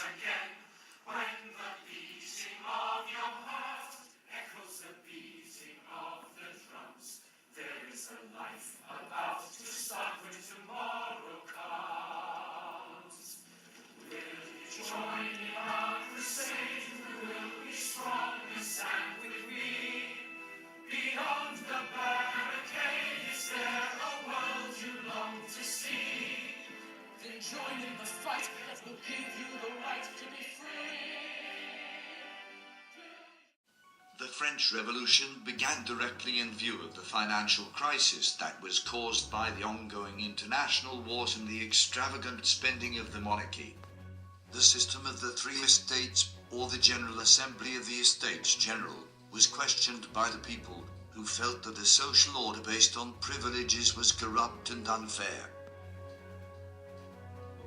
again. When the beating of your heart echoes the beating of the drums, there is a life about to start when tomorrow comes. Will you join in our crusade? Who will be strong and stand with me? Beyond the barricade, is there a world you long to see? Then join in the fight that will give you the right to be free. The French Revolution began directly in view of the financial crisis that was caused by the ongoing international wars and the extravagant spending of the monarchy. The system of the three estates, or the General Assembly of the Estates General, was questioned by the people, who felt that a social order based on privileges was corrupt and unfair.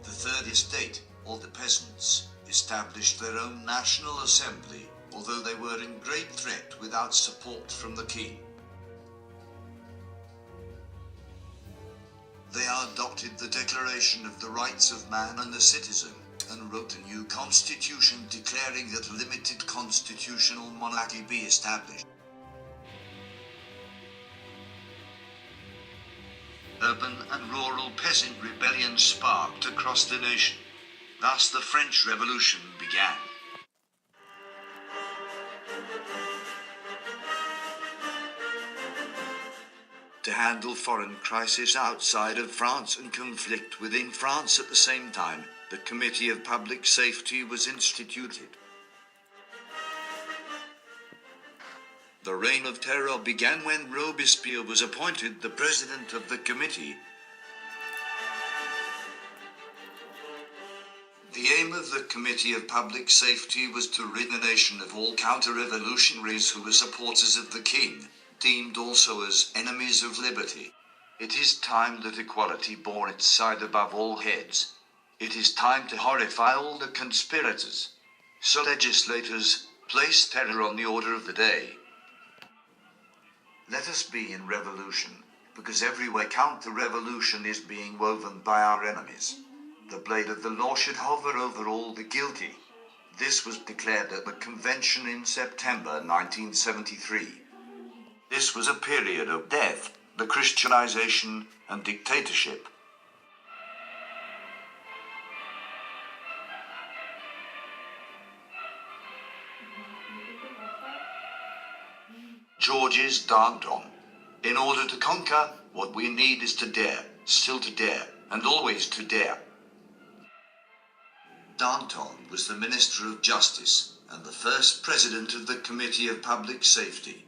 The Third Estate, or the peasants, established their own National Assembly, although they were in great threat without support from the king. They adopted the Declaration of the Rights of Man and the Citizen, and wrote a new constitution declaring that a limited constitutional monarchy be established. Urban and rural peasant rebellions sparked across the nation. Thus the French Revolution began. To handle foreign crises outside of France and conflict within France at the same time, the Committee of Public Safety was instituted. The Reign of Terror began when Robespierre was appointed the president of the committee. The aim of the Committee of Public Safety was to rid the nation of all counter-revolutionaries who were supporters of the king, deemed also as enemies of liberty. It is time that equality bore its side above all heads. It is time to horrify all the conspirators. So legislators place terror on the order of the day. Let us be in revolution, because everywhere counter-revolution is being woven by our enemies. The blade of the law should hover over all the guilty. This was declared at the convention in September 1973. This was a period of death, the Christianization, and dictatorship. Georges Danton. In order to conquer, what we need is to dare, still to dare, and always to dare. Danton was the Minister of Justice, and the first President of the Committee of Public Safety.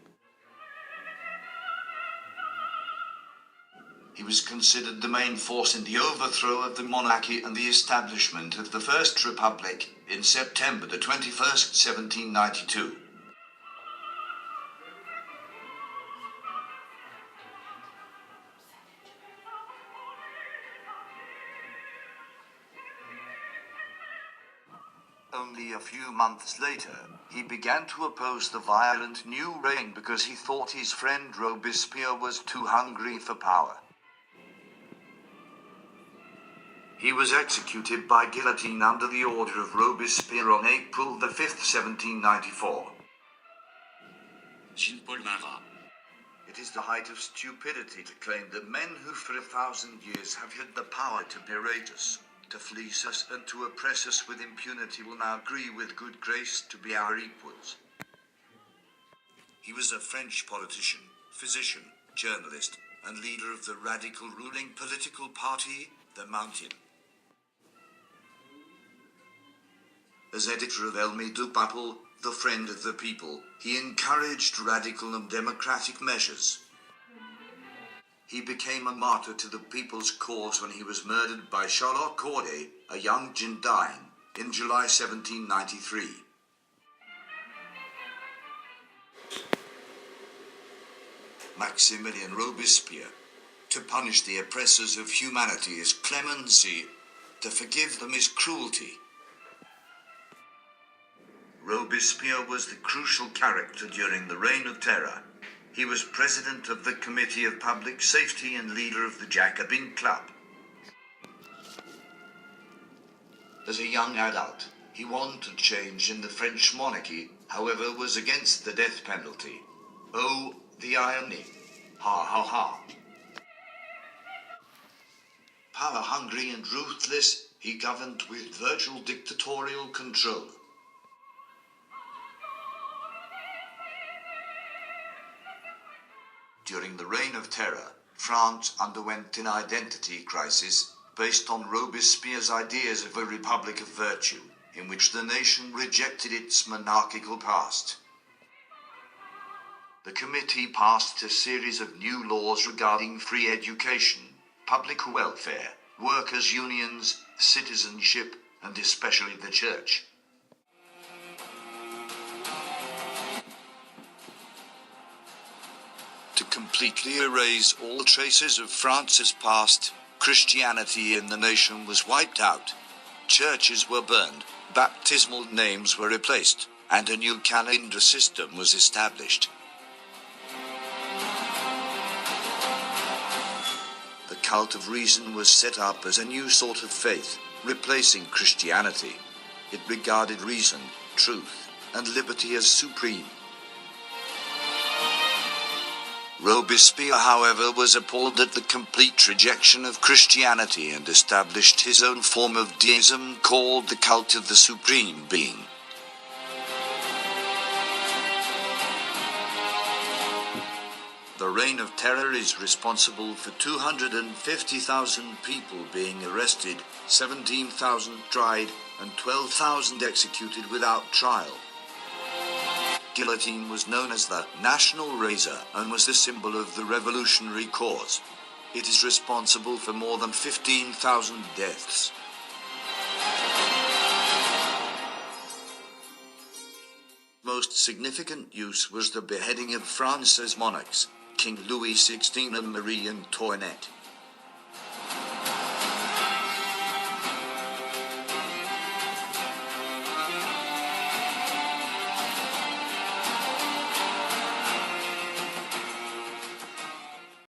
He was considered the main force in the overthrow of the monarchy and the establishment of the First Republic, in September the 21st, 1792. Only a few months later, he began to oppose the violent new reign because he thought his friend Robespierre was too hungry for power. He was executed by guillotine under the order of Robespierre on April the 5th, 1794. Jean-Paul Marat. It is the height of stupidity to claim that men who for 1,000 years have had the power to berate us, to fleece us and to oppress us with impunity will now agree with good grace to be our equals. He was a French politician, physician, journalist, and leader of the radical ruling political party, the Mountain. As editor of L'Ami du Peuple, the friend of the people, he encouraged radical and democratic measures. He became a martyr to the people's cause when he was murdered by Charlotte Corday, a young gendarme, in July 1793. Maximilien Robespierre. To punish the oppressors of humanity is clemency, to forgive them is cruelty. Robespierre was the crucial character during the Reign of Terror. He was president of the Committee of Public Safety and leader of the Jacobin Club. As a young adult, He wanted change in the French monarchy, however was against the death penalty. Oh, the irony. Ha ha ha. Power-hungry and ruthless, he governed with virtual dictatorial control. During the Reign of Terror, France underwent an identity crisis, based on Robespierre's ideas of a republic of virtue, in which the nation rejected its monarchical past. The committee passed a series of new laws regarding free education, public welfare, workers' unions, citizenship, and especially the church. To completely erase all traces of France's past, Christianity in the nation was wiped out. Churches were burned, baptismal names were replaced, and a new calendar system was established. The cult of reason was set up as a new sort of faith, replacing Christianity. It regarded reason, truth, and liberty as supreme. Robespierre, however, was appalled at the complete rejection of Christianity and established his own form of deism called the cult of the Supreme Being. The Reign of Terror is responsible for 250,000 people being arrested, 17,000 tried, and 12,000 executed without trial. Guillotine was known as the national razor and was the symbol of the revolutionary cause. It is responsible for more than 15,000 deaths. Most significant use was the beheading of France's monarchs, King Louis XVI and Marie Antoinette.